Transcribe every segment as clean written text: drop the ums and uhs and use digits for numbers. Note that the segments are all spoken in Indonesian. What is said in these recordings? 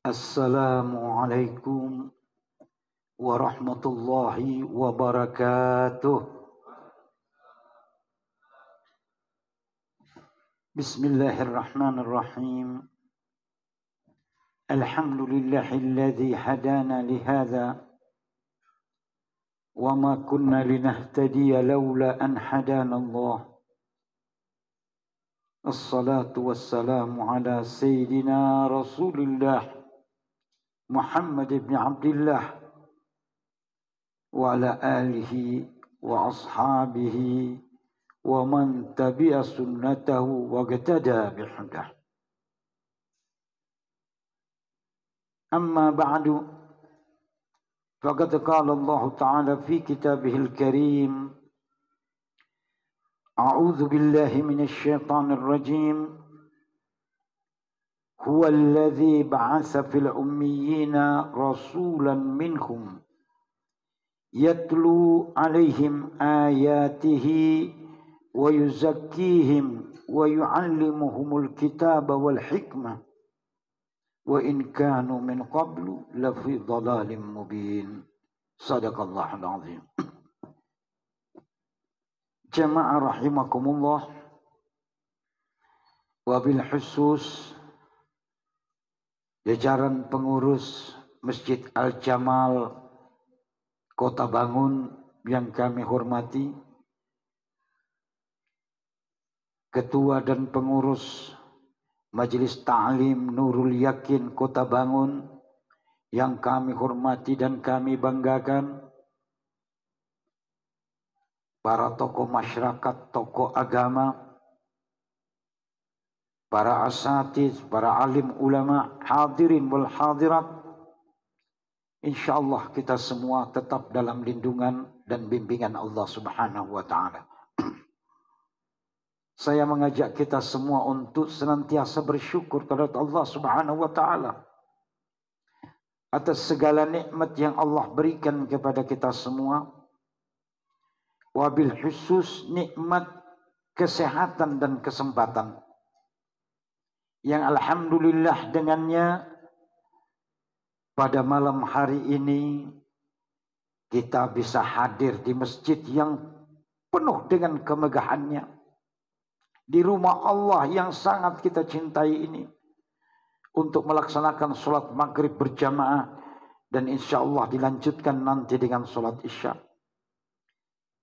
Assalamualaikum warahmatullahi wabarakatuh. Bismillahirrahmanirrahim. Alhamdulillahilladzi hadana lihadza wa ma kunna linahtadiya laula an hadana Allah. Assalatu wassalamu ala sayyidina Rasulillah Muhammad ibn Abdullah wa ala alihi wa ashabihi wa man tabi'a sunnatahu wa qatada bihudah. Amma ba'du, faqad qala Allah Ta'ala fi kitabihil karim, a'udzu billahi minasy syaithanir rajim. Huwa alladzi ba'atsa fil ummiyina rasulan minhum yatlu 'alaihim ayatihi wa yuzakkihim wa yu'allimuhumul kitaba wal hikmah wa in kanu min qablu lafi dhalalim mubin. Shadaqallahul azim. Jamaah rahimakumullah, wabil khusus jajaran pengurus Masjid Al-Jamal Kota Bangun yang kami hormati, Ketua dan pengurus Majelis Ta'lim Nurul Yakin Kota Bangun yang kami hormati dan kami banggakan, para tokoh masyarakat, tokoh agama, para asatiz, para alim ulama, hadirin wal hadirat. Insyaallah kita semua tetap dalam lindungan dan bimbingan Allah Subhanahu wa taala. Saya mengajak kita semua untuk senantiasa bersyukur kepada Allah Subhanahu wa taala atas segala nikmat yang Allah berikan kepada kita semua. Wabil khusus nikmat kesehatan dan kesempatan yang alhamdulillah dengannya pada malam hari ini kita bisa hadir di masjid yang penuh dengan kemegahannya, di rumah Allah yang sangat kita cintai ini, untuk melaksanakan sholat maghrib berjamaah dan insya Allah dilanjutkan nanti dengan sholat isya.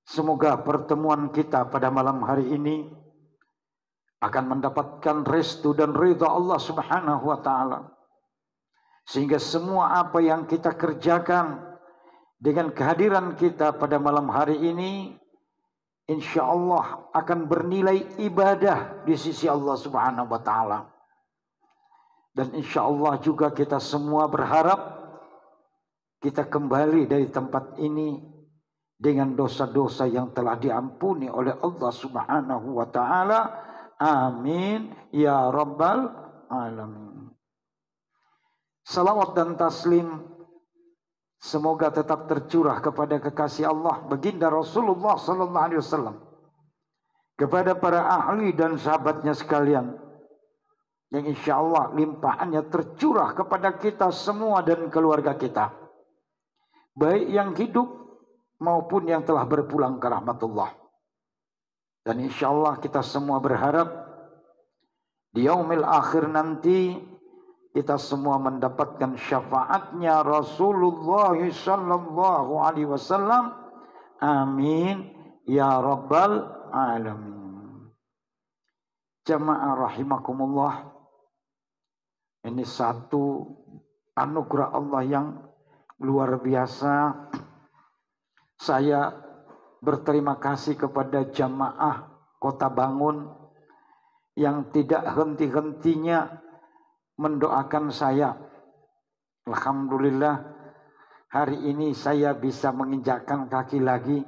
Semoga pertemuan kita pada malam hari ini akan mendapatkan restu dan ridha Allah Subhanahu wa taala, sehingga semua apa yang kita kerjakan dengan kehadiran kita pada malam hari ini insya Allah akan bernilai ibadah di sisi Allah Subhanahu wa taala. Dan insya Allah juga kita semua berharap kita kembali dari tempat ini dengan dosa-dosa yang telah diampuni oleh Allah Subhanahu wa taala. Amin ya rabbal alamin. Salawat dan taslim semoga tetap tercurah kepada kekasih Allah baginda Rasulullah sallallahu alaihi wasallam, kepada para ahli dan sahabatnya sekalian, yang insyaallah limpahannya tercurah kepada kita semua dan keluarga kita, baik yang hidup maupun yang telah berpulang ke rahmatullah. Dan insyaallah kita semua berharap di yaumil akhir nanti kita semua mendapatkan syafaatnya Rasulullah sallallahu alaihi wasallam. Amin ya rabbal alamin. Jamaah rahimakumullah, ini satu anugerah Allah yang luar biasa. Saya berterima kasih kepada jamaah Kota Bangun yang tidak henti-hentinya mendoakan saya. Alhamdulillah hari ini saya bisa menginjakkan kaki lagi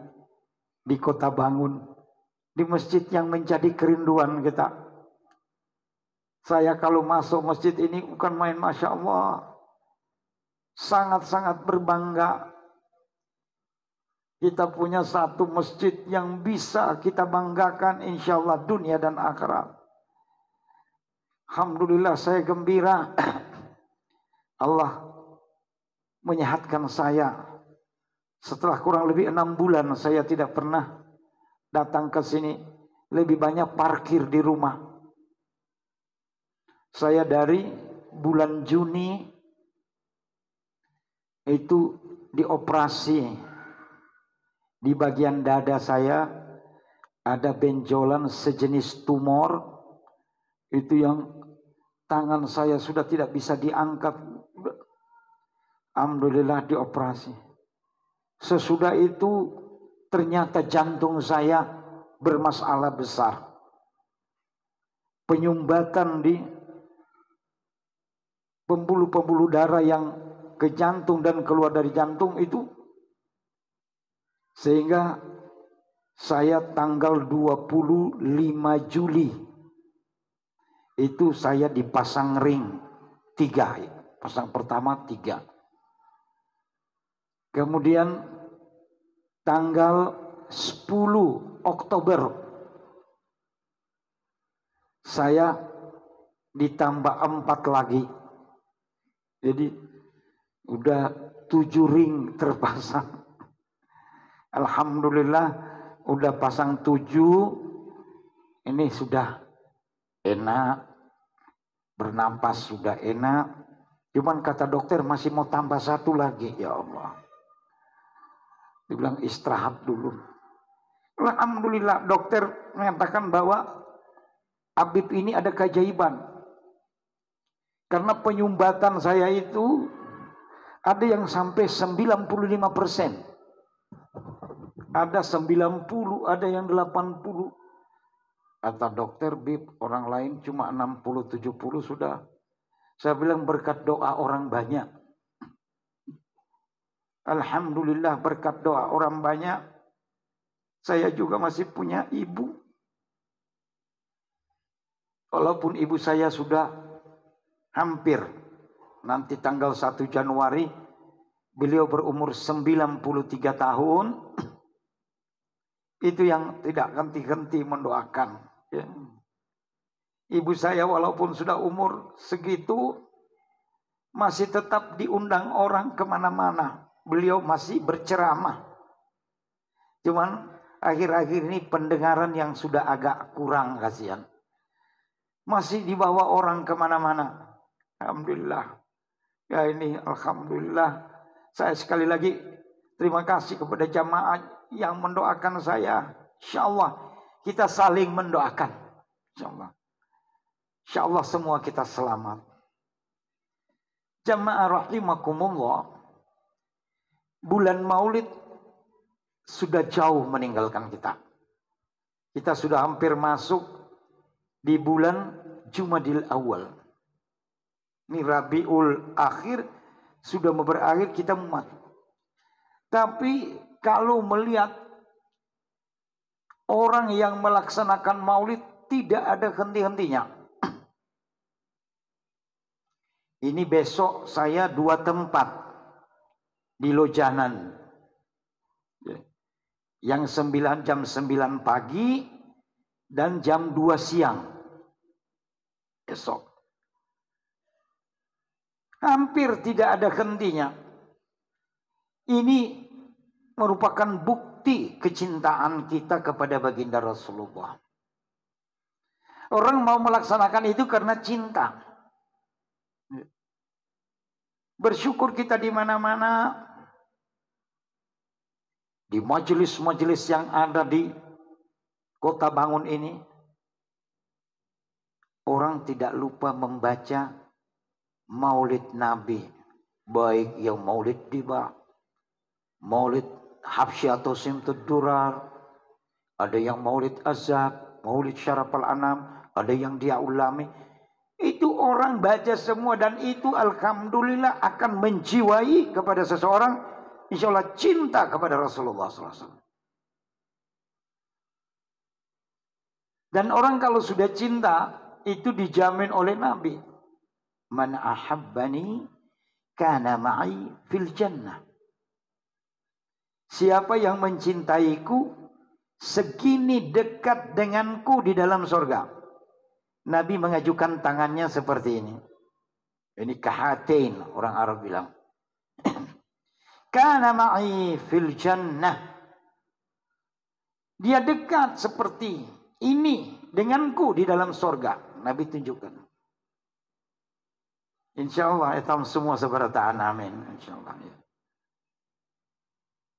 di Kota Bangun, di masjid yang menjadi kerinduan kita. Saya kalau masuk masjid ini bukan main, masya Allah, sangat-sangat berbangga. Kita punya satu masjid yang bisa kita banggakan insya Allah dunia dan akhirat. Alhamdulillah saya gembira Allah menyehatkan saya. Setelah kurang lebih 6 bulan saya tidak pernah datang ke sini. Lebih banyak parkir di rumah. Saya dari bulan Juni itu dioperasi. Di bagian dada saya ada benjolan sejenis tumor. Itu yang tangan saya sudah tidak bisa diangkat. Alhamdulillah dioperasi. Sesudah itu ternyata jantung saya bermasalah besar. Penyumbatan di pembuluh-pembuluh darah yang ke jantung dan keluar dari jantung itu. Sehingga saya tanggal 25 Juli itu saya dipasang ring 3. Pasang pertama 3. Kemudian tanggal 10 Oktober saya ditambah 4 lagi. Jadi udah 7 ring terpasang. Alhamdulillah udah pasang 7. Ini sudah enak. Bernapas sudah enak. Cuman kata dokter masih mau tambah 1 lagi. Ya Allah. Dibilang istirahat dulu. Alhamdulillah dokter mengatakan bahwa Habib ini ada keajaiban. Karena penyumbatan saya itu ada yang sampai 95%. Ada 90, ada yang 80. Kata dokter, Bib, orang lain cuma 60-70 sudah. Saya bilang berkat doa orang banyak. Alhamdulillah berkat doa orang banyak. Saya juga masih punya ibu. Walaupun ibu saya sudah hampir. Nanti tanggal 1 Januari. Beliau berumur 93 tahun. Itu yang tidak henti-henti mendoakan. Ya. Ibu saya walaupun sudah umur segitu. Masih tetap diundang orang kemana-mana. Beliau masih berceramah. Cuman akhir-akhir ini pendengaran yang sudah agak kurang, kasihan. Masih dibawa orang kemana-mana. Alhamdulillah. Ya ini Alhamdulillah. Saya sekali lagi terima kasih kepada jamaah yang mendoakan saya. InsyaAllah kita saling mendoakan. InsyaAllah. InsyaAllah semua kita selamat. Jamaah rahimakumullah. Bulan Maulid sudah jauh meninggalkan kita. Kita sudah hampir masuk di bulan Jumadil Awal. Ini Rabiul Akhir sudah mau berakhir, kita masuk. Tapi kalau melihat orang yang melaksanakan Maulid tidak ada henti-hentinya. Ini besok saya 2 tempat di Lojanan. Yang jam 9 pagi dan jam 2 siang. Besok. Hampir tidak ada hentinya. Ini merupakan bukti kecintaan kita kepada baginda Rasulullah. Orang mau melaksanakan itu karena cinta. Bersyukur kita di mana-mana. Di majelis-majelis yang ada di Kota Bangun ini. Orang tidak lupa membaca Maulid Nabi. Baik yang Maulid Diba, Maulid Habsyi atau Simtud Durar. Ada yang Maulid Azab, Maulid Syarafal Anam. Ada yang Dia Ulami. Itu orang baca semua dan itu alhamdulillah akan menjiwai kepada seseorang insya Allah cinta kepada Rasulullah SAW. Dan orang kalau sudah cinta itu dijamin oleh Nabi. Man ahabbani kana ma'i fil jannah. Siapa yang mencintaiku segini dekat denganku di dalam surga. Nabi mengajukan tangannya seperti ini. Ini kahatain orang Arab bilang. Kana ma'i fil jannah. Dia dekat seperti ini denganku di dalam sorga. Nabi tunjukkan. InsyaAllah etam semua seberataan amin. InsyaAllah ya.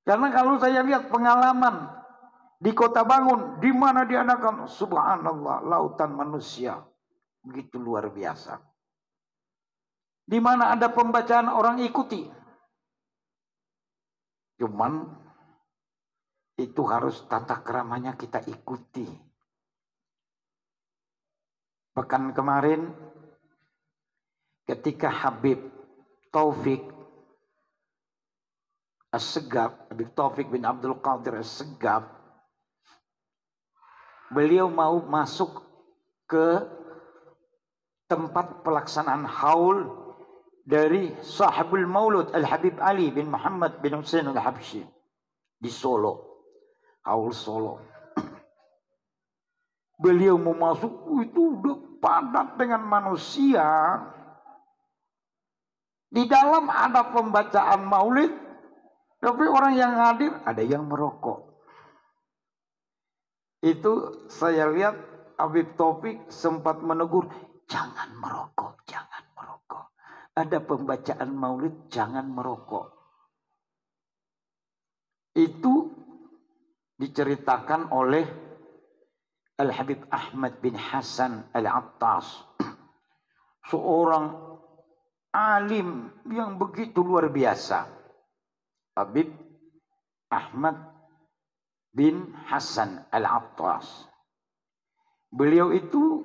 Karena kalau saya lihat pengalaman di Kota Bangun, di mana diadakan, subhanallah, lautan manusia. Begitu luar biasa. Di mana ada pembacaan orang ikuti. Cuman itu harus tata keramanya kita ikuti. Pekan kemarin ketika Habib Taufik As-Segaf, Habib Taufik bin Abdul Qadir As-Segaf, beliau mau masuk ke tempat pelaksanaan haul dari sahibul maulud Al-Habib Ali bin Muhammad bin Hussein Al-Habsyi di Solo, haul Solo. Beliau mau masuk, itu udah padat dengan manusia. Di dalam ada pembacaan maulid, tapi orang yang hadir ada yang merokok. Itu saya lihat Habib Taufik sempat menegur, jangan merokok, jangan merokok. Ada pembacaan maulid, jangan merokok. Itu diceritakan oleh Al-Habib Ahmad bin Hasan Al-Attas, seorang alim yang begitu luar biasa. Habib Ahmad bin Hasan Al-Attas. Beliau itu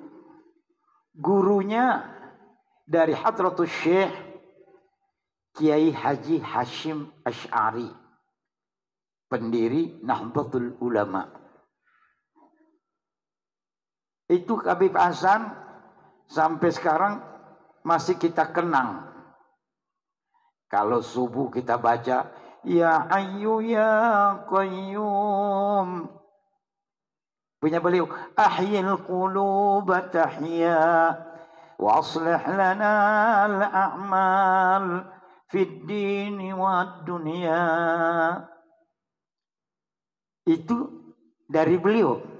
gurunya dari Hadratus Syekh Kiai Haji Hashim Asy'ari, pendiri Nahdlatul Ulama. Itu Habib Hasan sampai sekarang masih kita kenang. Kalau subuh kita baca, Ya Hayyu Ya Qayyum. Punya beliau, Ahyil quluba tahya wa aslih lana al-a'mal fid dini wad dunya. Itu dari beliau.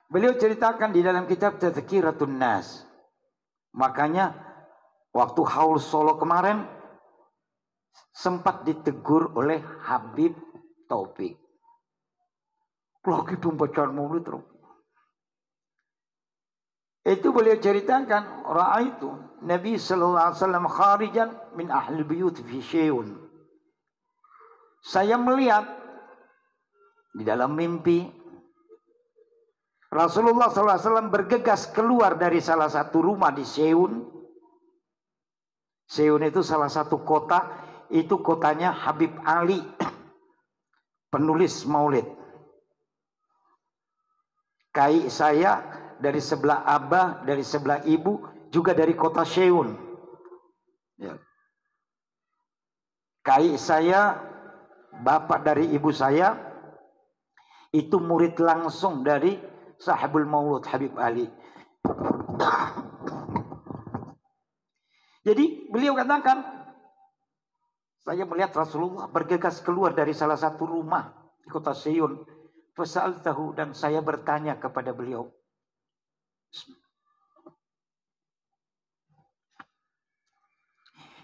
Beliau ceritakan di dalam kitab Tazkiratun Nas. Makanya waktu haul Solo kemarin sempat ditegur oleh Habib Taufik. Lagi pembacaan maulid. Itu beliau ceritakan, ra'aitu Nabi sallallahu alaihi wasallam kharijan min ahli buyut fi syai'un. Saya melihat di dalam mimpi Rasulullah SAW bergegas keluar dari salah satu rumah di Seun. Seun itu salah satu kota, itu kotanya Habib Ali, penulis maulid. Kai saya dari sebelah abah, dari sebelah ibu, juga dari kota Seun. Ya. Kai saya, bapak dari ibu saya, itu murid langsung dari Sahibul Maulud Habib Ali. Jadi beliau katakan, saya melihat Rasulullah bergegas keluar dari salah satu rumah di kota Seun. Fasa'altahu, dan saya bertanya kepada beliau.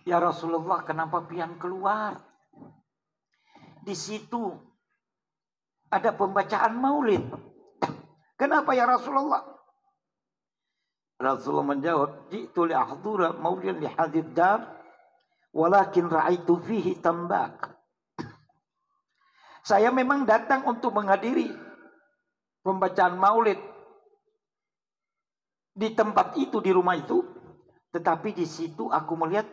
Ya Rasulullah, kenapa pian keluar? Di situ ada pembacaan maulid. Kenapa ya Rasulullah? Rasulullah menjawab, jitu li ahdura maulidan li hadid dar, walakin ra'aitu fihi tambak. Saya memang datang untuk menghadiri pembacaan maulid di tempat itu, di rumah itu, tetapi di situ aku melihat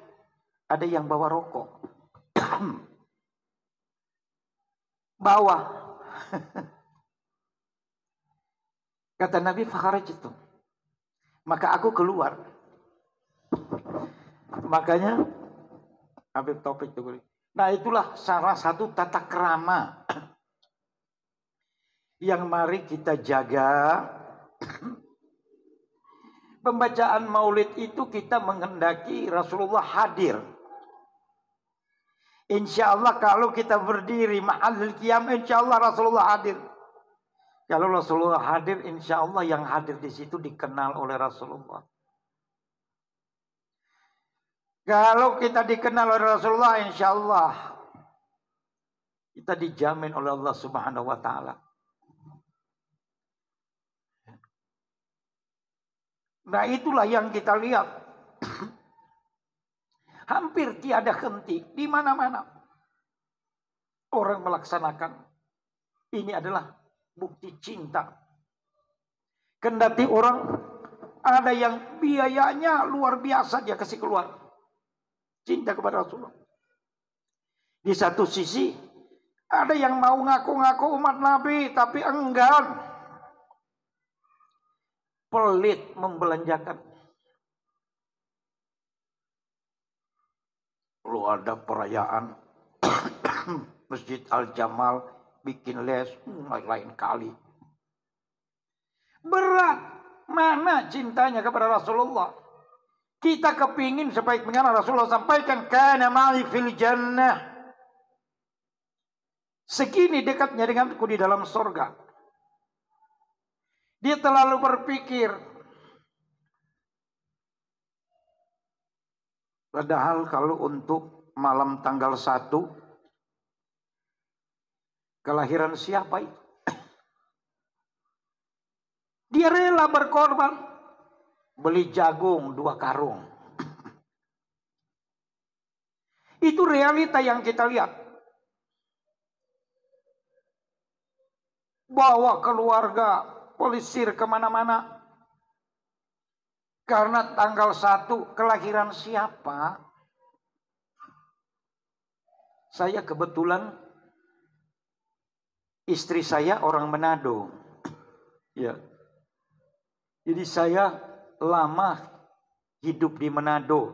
ada yang bawa rokok. Bawa. Kata Nabi, fakharajtu, maka aku keluar. Makanya Habib Taufik itu. Nah, itulah salah satu tata krama yang mari kita jaga Pembacaan maulid itu kita menghendaki Rasulullah hadir. Insya Allah kalau kita berdiri ma'al qiyam, insya Allah Rasulullah hadir. Kalau Rasulullah hadir, insya Allah yang hadir di situ dikenal oleh Rasulullah. Kalau kita dikenal oleh Rasulullah, insya Allah kita dijamin oleh Allah Subhanahu wa Ta'ala. Nah, itulah yang kita lihat. Hampir tiada henti di mana-mana orang melaksanakan. Ini adalah bukti cinta. Kendati orang ada yang biayanya luar biasa dia kasih keluar. Cinta kepada Rasulullah. Di satu sisi ada yang mau ngaku-ngaku umat Nabi tapi enggan. Pelit membelanjakan. Kalau ada perayaan Masjid Al-Jamal bikin les lain kali. Berat. Mana cintanya kepada Rasulullah? Kita kepingin sebaik-baiknya Rasulullah sampaikan kana ma'i fil jannah. Segini dekatnya denganku di dalam surga. Dia terlalu berpikir. Padahal kalau untuk malam tanggal 1 kelahiran siapa itu? Dia rela berkorban. Beli jagung 2 karung. Itu realita yang kita lihat. Bawa keluarga polisir kemana-mana. Karena tanggal 1 kelahiran siapa? Saya kebetulan istri saya orang Manado. Ya. Jadi saya lama hidup di Manado.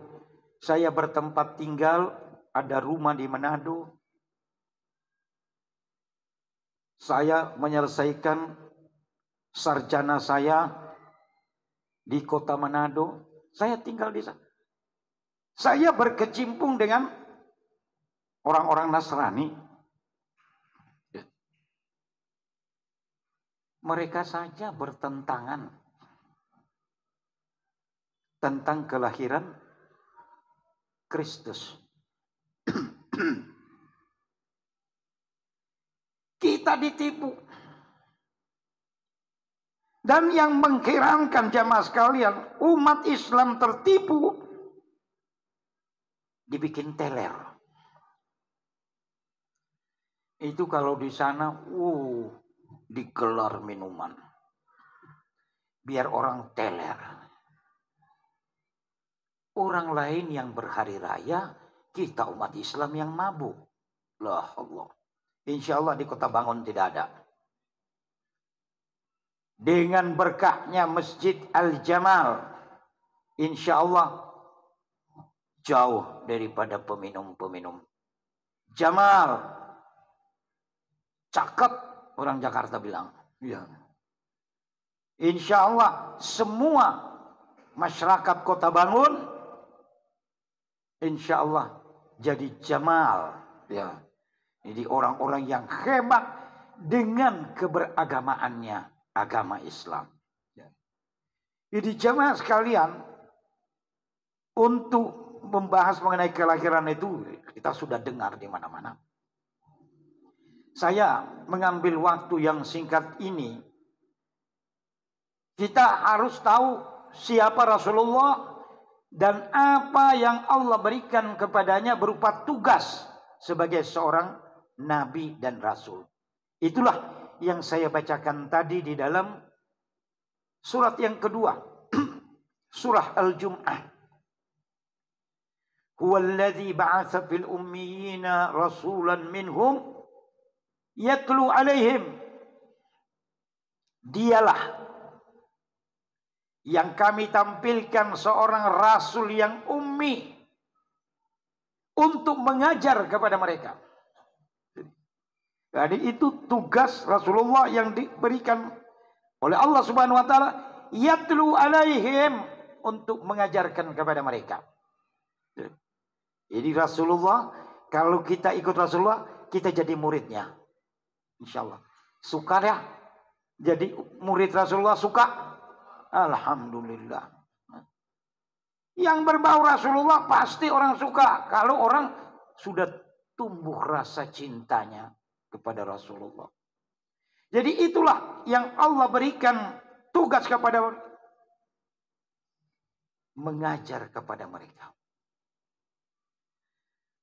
Saya bertempat tinggal, ada rumah di Manado. Saya menyelesaikan sarjana saya di kota Manado. Saya tinggal di sana. Saya berkecimpung dengan orang-orang Nasrani. Mereka saja bertentangan tentang kelahiran Kristus. Kita ditipu. Dan yang mengherankan jamaah sekalian, umat Islam tertipu, dibikin teler. Itu kalau di sana, digelar minuman. Biar orang teler. Orang lain yang berhari raya, kita umat Islam yang mabuk. Lah Allah. Insya Allah di Kota Bangun tidak ada. Dengan berkahnya Masjid Al-Jamal, insya Allah jauh daripada peminum-peminum. Jamal, cakep orang Jakarta bilang. Ya. Insya Allah semua masyarakat Kota Bangun, insya Allah jadi Jamal. Ya. Jadi orang-orang yang hebat dengan keberagamaannya. Agama Islam. Jadi jamaah sekalian, untuk membahas mengenai kelahiran itu kita sudah dengar di mana-mana. Saya mengambil waktu yang singkat ini. Kita harus tahu siapa Rasulullah dan apa yang Allah berikan kepadanya berupa tugas sebagai seorang nabi dan rasul. Itulah yang saya bacakan tadi di dalam surat yang kedua, surah Al-Jum'ah. Huwallazi ba'atsa fil ummiyina rasulan minhum yatlu alaihim. Dialah yang kami tampilkan seorang rasul yang ummi untuk mengajar kepada mereka. Jadi itu tugas Rasulullah yang diberikan oleh Allah Subhanahu wa taala, yatlu alaihim, untuk mengajarkan kepada mereka. Jadi Rasulullah, kalau kita ikut Rasulullah, kita jadi muridnya. Insya Allah. Suka ya? Jadi murid Rasulullah suka? Alhamdulillah. Yang berbau Rasulullah pasti orang suka. Kalau orang sudah tumbuh rasa cintanya kepada Rasulullah. Jadi itulah yang Allah berikan tugas kepada mengajar kepada mereka.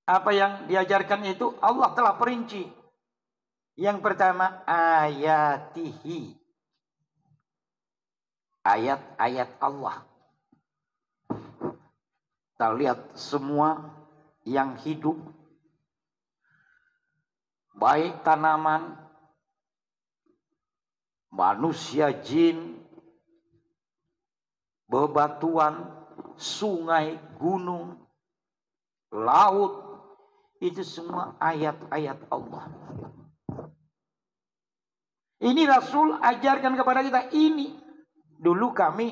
Apa yang diajarkan itu Allah telah perinci. Yang pertama, ayatihi. Ayat-ayat Allah. Kita lihat semua yang hidup, baik tanaman, manusia, jin, bebatuan, sungai, gunung, laut, itu semua ayat-ayat Allah. Ini Rasul ajarkan kepada kita ini. Dulu kami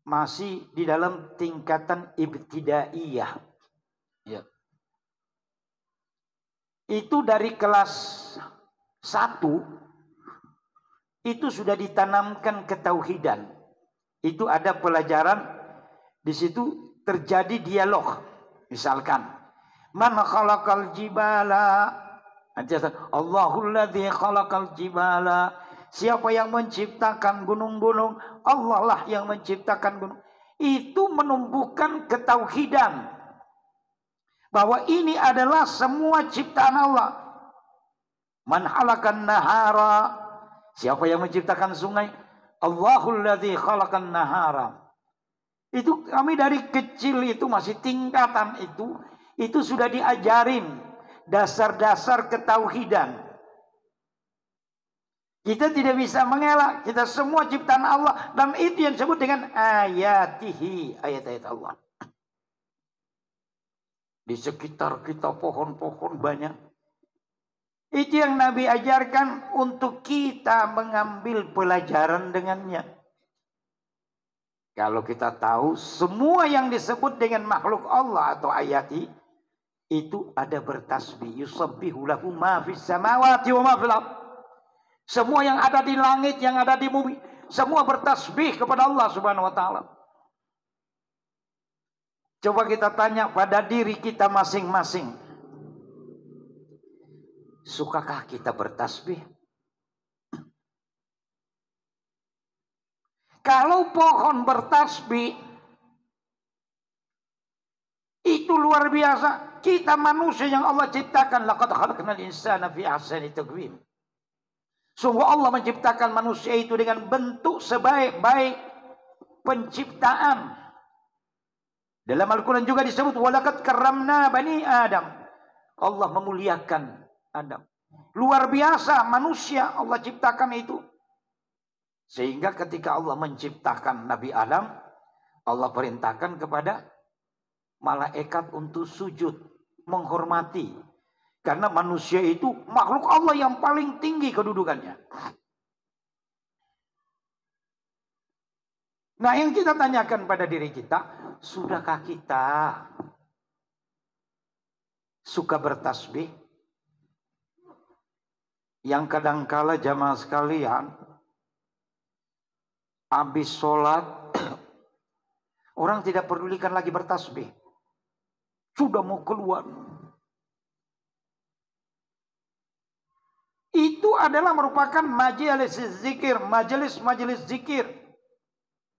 masih di dalam tingkatan ibtidaiyah. Ya. Itu dari kelas 1 itu sudah ditanamkan ketauhidan. Itu ada pelajaran di situ terjadi dialog. Misalkan, man khalaqal jibala? Allahul ladzi khalaqal jibala. Siapa yang menciptakan gunung-gunung? Allah lah yang menciptakan gunung. Itu menumbuhkan ketauhidan bahwa ini adalah semua ciptaan Allah. Man khalaqan nahara. Siapa yang menciptakan sungai? Allahul ladzi khalaqan nahara. Itu kami dari kecil itu masih tingkatan itu sudah diajarin dasar-dasar ketauhidan. Kita tidak bisa mengelak, kita semua ciptaan Allah, dan itu yang disebut dengan ayatihi, ayat-ayat Allah. Di sekitar kita pohon-pohon banyak. Itu yang Nabi ajarkan untuk kita mengambil pelajaran dengannya. Kalau kita tahu semua yang disebut dengan makhluk Allah atau ayati itu ada bertasbih. Yusabbihu lahu ma fis samawati wa ma fil ardh. Semua yang ada di langit, yang ada di bumi, semua bertasbih kepada Allah Subhanahu wa taala. Coba kita tanya pada diri kita masing-masing. Sukakah kita bertasbih? Kalau pohon bertasbih, itu luar biasa. Kita manusia yang Allah ciptakan, laqad khalaqnal insana fi ahsani taqwim. Sungguh Allah menciptakan manusia itu dengan bentuk sebaik-baik penciptaan. Dalam Al-Quran juga disebut walaqad karramna bani Adam. Allah memuliakan Adam. Luar biasa manusia Allah ciptakan itu. Sehingga ketika Allah menciptakan Nabi Adam, Allah perintahkan kepada malaikat untuk sujud, menghormati. Karena manusia itu makhluk Allah yang paling tinggi kedudukannya. Nah, yang kita tanyakan pada diri kita, sudahkah kita suka bertasbih? Yang kadangkala jamaah sekalian, habis sholat, orang tidak pedulikan lagi bertasbih. Sudah mau keluar. Itu adalah merupakan majelis zikir, majelis zikir.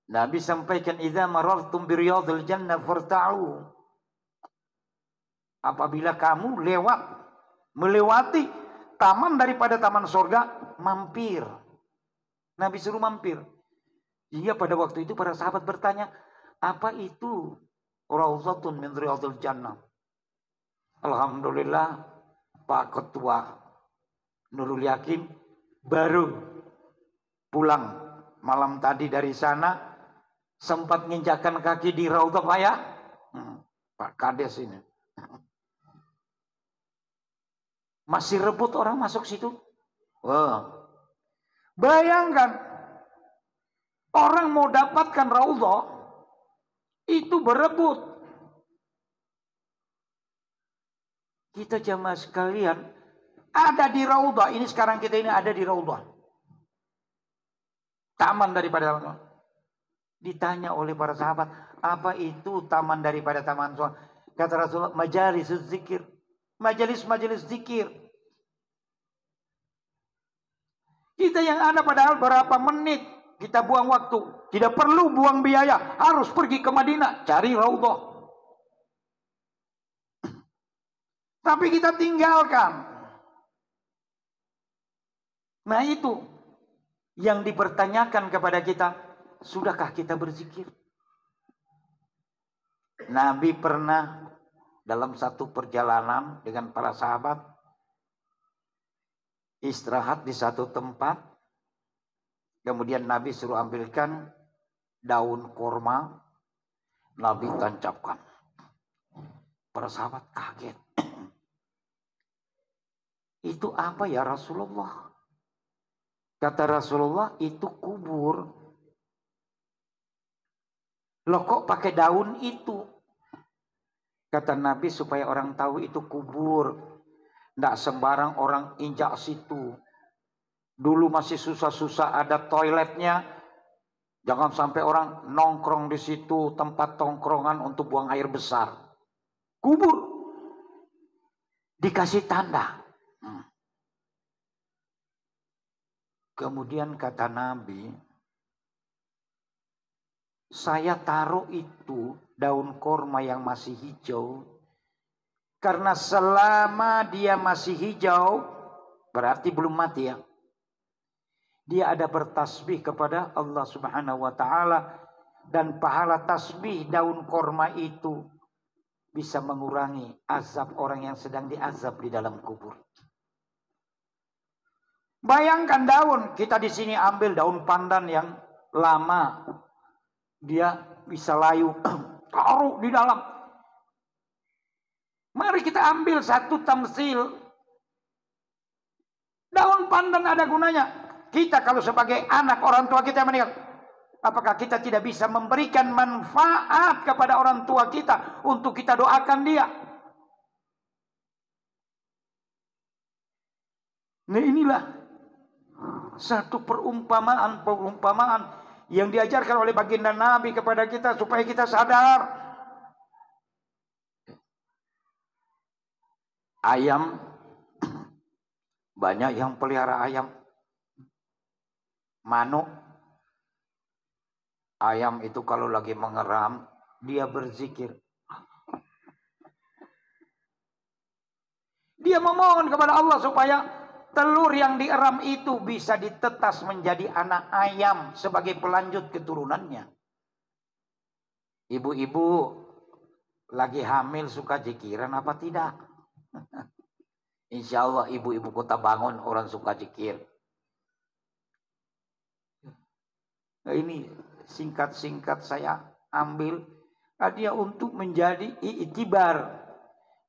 Nabi sampaikan, idza marartum bi riyadil jannah farta'u. Apabila kamu melewati taman daripada taman surga, mampir. Nabi suruh mampir. Hingga pada waktu itu para sahabat bertanya, apa itu rawdatun min riyadil jannah? Alhamdulillah, Pak Ketua Nurul Yakin baru pulang malam tadi dari sana, sempat nginjakkan kaki di Raudhah Pak ya. Pak Kades ini masih rebut orang masuk situ. Wah, bayangkan Orang mau dapatkan raudhah itu berebut. Kita jamaah sekalian ada di raudhah. Ini sekarang kita ini ada di raudhah. Taman daripada raudhah. Ditanya oleh para sahabat, apa itu taman daripada taman surga? Kata Rasulullah, majalis zikir. Majalis-majalis zikir. Kita yang ada padahal berapa menit kita buang waktu. Tidak perlu buang biaya. Harus pergi ke Madinah. Cari raudhah. Tapi kita tinggalkan. Nah itu yang dipertanyakan kepada kita. Sudahkah kita berzikir? Nabi pernah dalam satu perjalanan dengan para sahabat istirahat di satu tempat. Kemudian Nabi suruh ambilkan daun kurma. Nabi tancapkan. Para sahabat kaget. Itu apa ya Rasulullah? Kata Rasulullah, itu kubur. Loh kok pakai daun itu? Kata Nabi supaya orang tahu itu kubur. Tidak sembarang orang injak situ. Dulu masih susah-susah ada toiletnya. Jangan sampai orang nongkrong di situ, tempat tongkrongan untuk buang air besar. Kubur. Dikasih tanda. Kemudian kata Nabi, saya taruh itu daun kurma yang masih hijau. Karena selama dia masih hijau, berarti belum mati ya. Dia ada bertasbih kepada Allah Subhanahu wa ta'ala. Dan pahala tasbih daun kurma itu bisa mengurangi azab orang yang sedang diazab di dalam kubur. Bayangkan daun, kita di sini ambil daun pandan yang lama. Dia bisa layu, taruh di dalam. Mari kita ambil satu tamsil. Daun pandan ada gunanya. Kita kalau sebagai anak orang tua kita meninggal, apakah kita tidak bisa memberikan manfaat kepada orang tua kita untuk kita doakan dia? Nah inilah satu perumpamaan yang diajarkan oleh baginda Nabi kepada kita supaya kita sadar. Ayam, banyak yang pelihara ayam. Manuk, ayam itu kalau lagi mengeram, dia berzikir. Dia memohon kepada Allah supaya telur yang dieram itu bisa ditetas menjadi anak ayam sebagai pelanjut keturunannya. Ibu-ibu lagi hamil suka zikiran apa tidak? Insya Allah ibu-ibu Kota Bangun orang suka zikir. Nah, ini singkat-singkat saya ambil hadiah untuk menjadi iktibar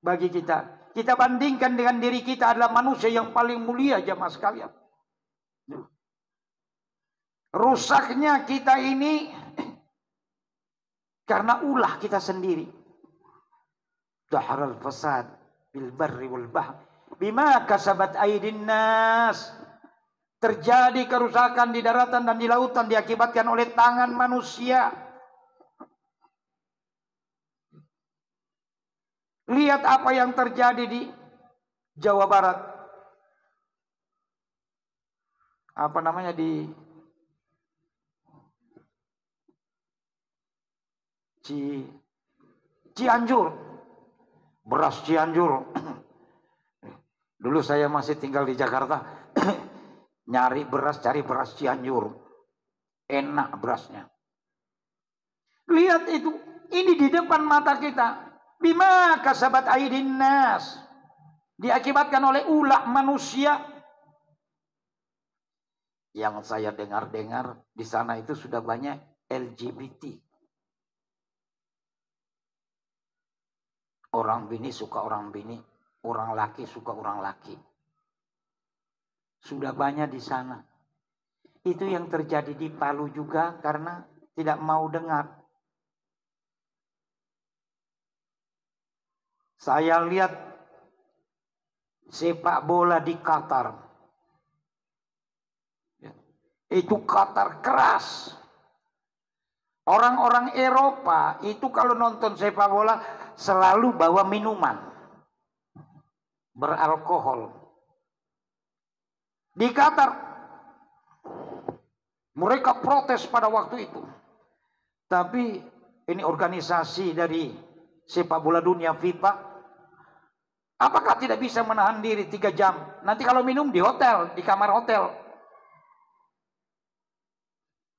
bagi kita. Kita bandingkan dengan diri kita adalah manusia yang paling mulia jamaah sekalian. Rusaknya kita ini karena ulah kita sendiri. Zaharal fasad bil barri wal bahr bima kasabat aydin nas. Terjadi kerusakan di daratan dan di lautan diakibatkan oleh tangan manusia. Lihat apa yang terjadi di Jawa Barat. Apa namanya di Cianjur. Beras Cianjur. Dulu saya masih tinggal di Jakarta. Nyari beras, cari beras Cianjur. Enak berasnya. Lihat itu. Ini di depan mata kita. Bima kasabat aydin nas. Diakibatkan oleh ulah manusia. Yang saya dengar-dengar di sana itu sudah banyak LGBT. Orang bini suka orang bini. Orang laki suka orang laki. Sudah banyak di sana. Itu yang terjadi di Palu juga karena tidak mau dengar. Saya lihat sepak bola di Qatar. Itu Qatar keras. Orang-orang Eropa itu kalau nonton sepak bola selalu bawa minuman beralkohol. Di Qatar mereka protes pada waktu itu. Tapi ini organisasi dari sepak bola dunia FIFA, apakah tidak bisa menahan diri 3 jam? Nanti kalau minum di hotel, di kamar hotel.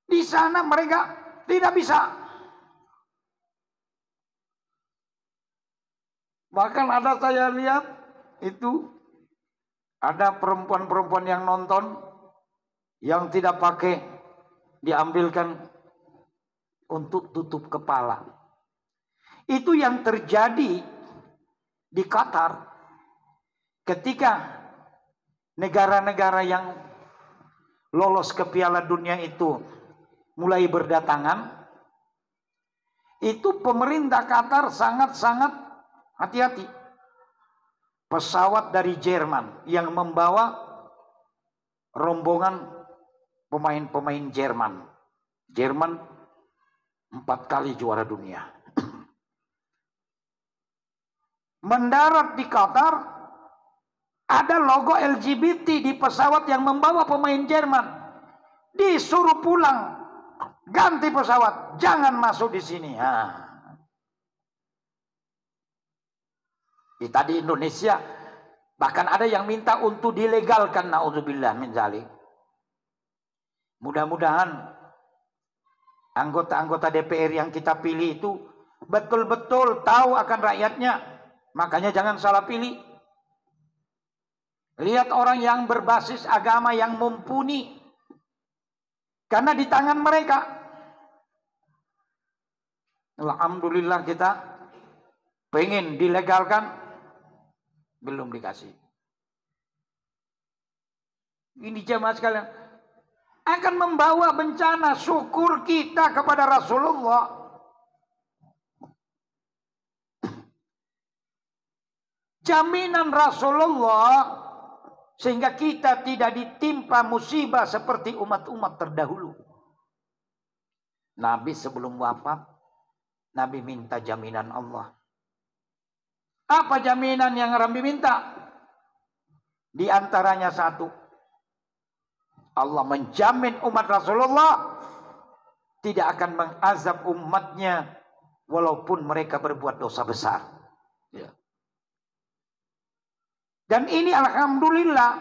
Di sana mereka tidak bisa. Bahkan ada saya lihat itu ada perempuan-perempuan yang nonton yang tidak pakai diambilkan untuk tutup kepala. Itu yang terjadi di Qatar ketika negara-negara yang lolos ke Piala Dunia itu mulai berdatangan. Itu pemerintah Qatar sangat-sangat hati-hati. Pesawat dari Jerman yang membawa rombongan pemain-pemain Jerman. Jerman 4 kali juara dunia. Mendarat di Qatar, ada logo LGBT di pesawat yang membawa pemain Jerman. Disuruh pulang, ganti pesawat, jangan masuk di sini. Kita di Indonesia bahkan ada yang minta untuk dilegalkan, naudzubillah min dzalik. Mudah-mudahan anggota-anggota DPR yang kita pilih itu betul-betul tahu akan rakyatnya. Makanya jangan salah pilih. Lihat orang yang berbasis agama yang mumpuni. Karena di tangan mereka. Alhamdulillah kita pengen dilegalkan, belum dikasih. Ini jemaah sekalian, akan membawa bencana. Syukur kita kepada Rasulullah. Jaminan Rasulullah sehingga kita tidak ditimpa musibah seperti umat-umat terdahulu. Nabi sebelum wafat, Nabi minta jaminan Allah. Apa jaminan yang Nabi minta? Di antaranya satu, Allah menjamin umat Rasulullah tidak akan mengazab umatnya walaupun mereka berbuat dosa besar. Ya. Dan ini alhamdulillah,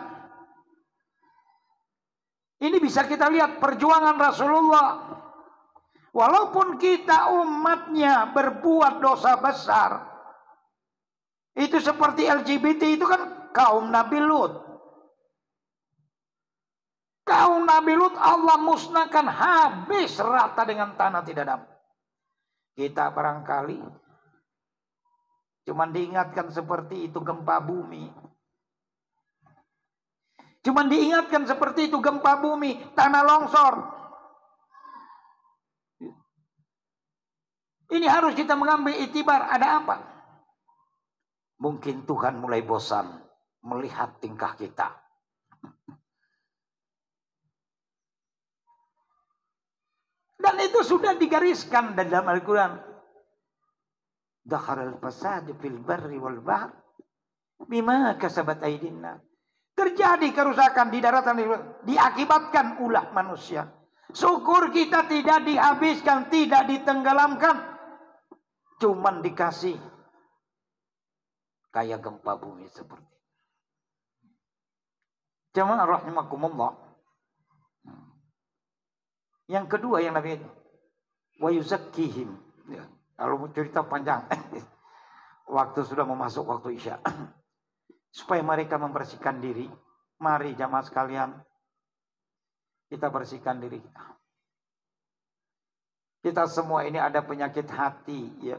ini bisa kita lihat perjuangan Rasulullah. Walaupun kita umatnya berbuat dosa besar, itu seperti LGBT itu kan kaum Nabi Lut. Kaum Nabi Lut Allah musnahkan habis rata dengan tanah tidak ada. Kita barangkali cuma diingatkan seperti itu gempa bumi. Cuma diingatkan seperti itu gempa bumi, tanah longsor. Ini harus kita mengambil itibar. Ada apa? Mungkin Tuhan mulai bosan melihat tingkah kita. Dan itu sudah digariskan dalam Al-Quran. Dhaharal fasad fil barri wal bahr bima kasabat aydinna. Terjadi kerusakan di daratan diakibatkan ulah manusia. Syukur kita tidak dihabiskan, tidak ditenggelamkan. Cuman dikasih kayak gempa bumi seperti. Jamaah rahimakumullah. Yang kedua yang Nabi wa yuzakkihim. Ya, kalau mau cerita panjang. Waktu sudah memasuk waktu Isya. Supaya mereka membersihkan diri. Mari jamaah sekalian, kita bersihkan diri kita. Kita semua ini ada penyakit hati, ya.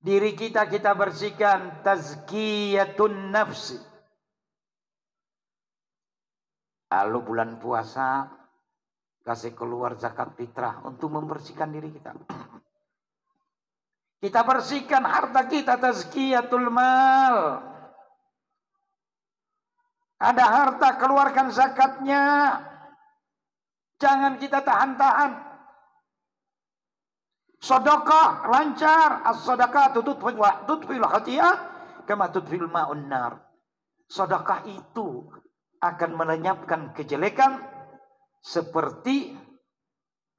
Diri kita bersihkan, tazkiyatun nafsi. Lalu bulan puasa kasih keluar zakat fitrah untuk membersihkan diri kita. Kita bersihkan harta kita, tazkiyatul mal. Ada harta, keluarkan zakatnya. Jangan kita tahan-tahan. Sedekah lancar, as-sadaqah tudfil khati'ah kama tudfil ma'un nar. Sedekah itu akan melenyapkan kejelekan seperti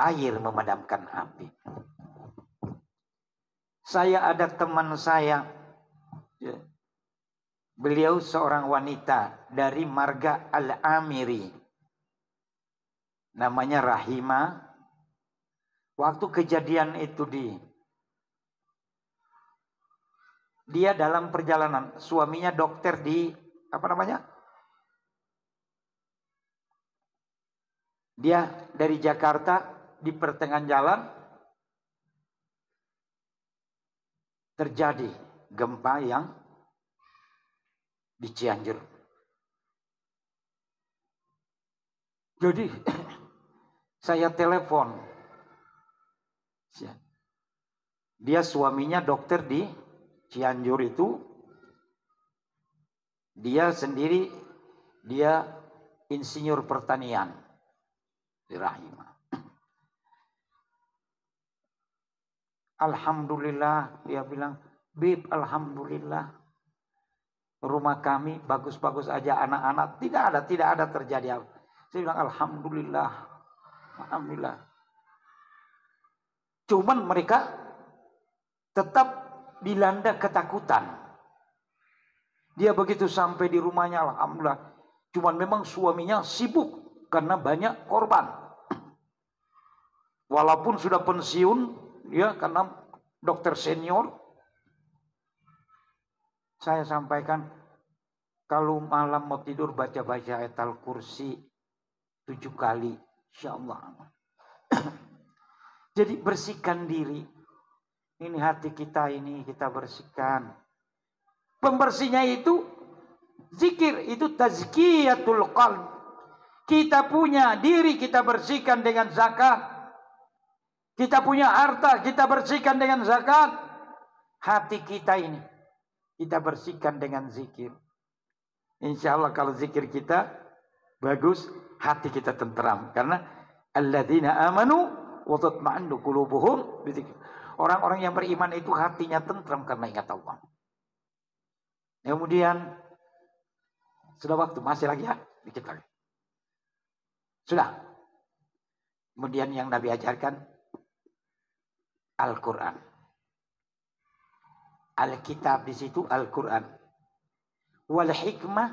air memadamkan api. Saya ada teman saya, beliau seorang wanita dari marga Al-Amiri, namanya Rahima. Waktu kejadian itu dia dalam perjalanan, suaminya dokter di dia dari Jakarta, di pertengahan jalan terjadi gempa yang di Cianjur. Jadi saya telepon. Dia suaminya dokter di Cianjur itu. Dia sendiri, dia insinyur pertanian di Rahimah. Alhamdulillah, dia bilang, Bib, alhamdulillah, rumah kami bagus-bagus aja, anak-anak tidak ada terjadi apa. Saya bilang alhamdulillah, alhamdulillah. Cuman mereka tetap dilanda ketakutan. Dia begitu sampai di rumahnya, alhamdulillah. Cuman memang suaminya sibuk karena banyak korban. Walaupun sudah pensiun, ya, karena dokter senior. Saya sampaikan, kalau malam mau tidur baca-baca ayat Al-Kursi 7 kali, insyaallah. Jadi bersihkan diri. Ini hati kita ini kita bersihkan. Pembersihnya itu zikir, itu tazkiyatul qalb. Kita punya diri kita bersihkan dengan zakat. Kita punya harta, kita bersihkan dengan zakat. Hati kita ini kita bersihkan dengan zikir. Insya Allah kalau zikir kita bagus, hati kita tenteram. Karena alladzina amanu wa tatma'innu qulubuhum bizikr. Orang-orang yang beriman itu hatinya tenteram karena ingat Allah. Kemudian sudah waktu, masih lagi ya, dikit lagi. Sudah. Kemudian yang Nabi ajarkan Al-Quran. Alkitab di situ Al-Quran. Wal hikmah,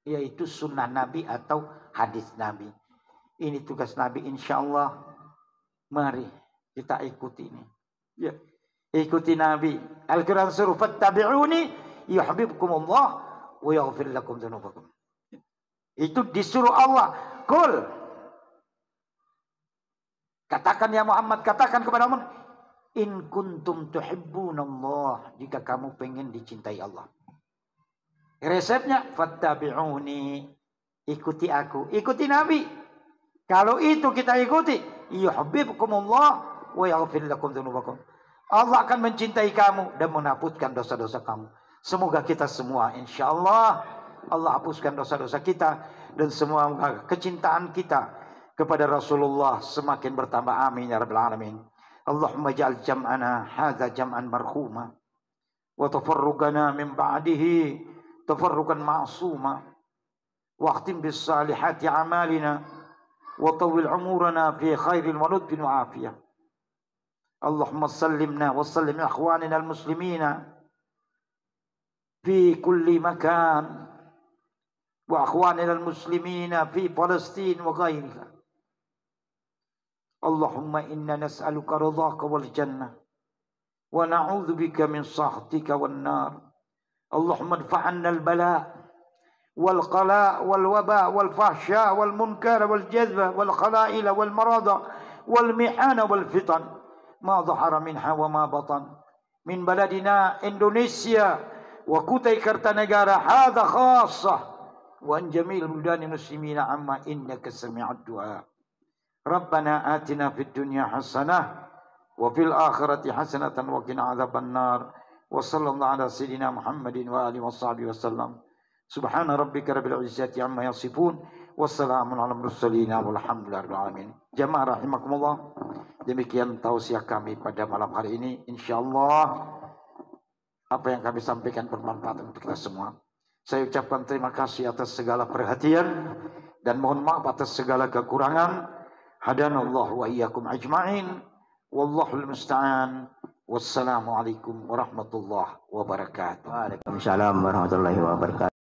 yaitu sunnah Nabi atau hadis Nabi. Ini tugas Nabi, insya Allah. Mari kita ikuti ini. Ya. Ikuti Nabi. Al-Quran suruh fattabi'uni yuhibbukumullah wa yaghfir lakum dzunubakum. Itu disuruh Allah. Qul. Katakan ya Muhammad, katakan kepada Muhammad, in kuntum tuhibbunallah, jika kamu pengen dicintai Allah. Resepnya fattabi'uni, ikuti aku, ikuti Nabi. Kalau itu kita ikuti, yuhibbukumullah wa yaghfir lakum dzunubakum. Allah akan mencintai kamu dan menghapuskan dosa-dosa kamu. Semoga kita semua insyaallah Allah hapuskan dosa-dosa kita dan semua kecintaan kita kepada Rasulullah semakin bertambah. Amin ya rabbal alamin. Allahumma ja'al jam'ana hadza jam'an marhuma wa tafarruqana min ba'dihi tafarruqan ma'suma wa akhtim bis salihati a'malina wa tawwil umurana fi khairin wa lutfin wa afiyah. Allahumma sallimna wa sallim ikhwanina al-muslimina fi kulli makan wa akhwanina al-muslimina fi Palestin wa ghairiha. Allahumma inna nas'aluka ridhaka wal jannah wa na'udzu bika min sakhatika wan nar. Allahumma adfa'anna al-bala' wal qala' wal waba' wal fahsya' wal munkar wal jazba wal khala'il wal marada wal mihana wal fitan ma dhahara minha wa ma batan min baladina Indonesia wa Kutai Kartanegara hadha khassah وعن جميع البلدان المسلمين عما إنك سميع الدعاء. ربنا آتنا في الدنيا حسنة وفي الآخرة حسنة وقنا عذاب النار. وصلى الله على سيدنا محمد وآله وصحبه وسلم. سبحان ربك رب العزة عما يصفون wassalamun ala mursalin walhamdulillahi rabbil alamin. Jamaah rahimakumullah, demikian tausiah kami pada malam hari ini. Insyaallah apa yang kami sampaikan bermanfaat untuk kita semua. Saya ucapkan terima kasih atas segala perhatian dan mohon maaf atas segala kekurangan. Hadanallahu wa iyyakum ajma'in. Wallahul musta'an. Wassalamualaikum warahmatullahi wabarakatuh. Waalaikumsalam warahmatullahi wabarakatuh.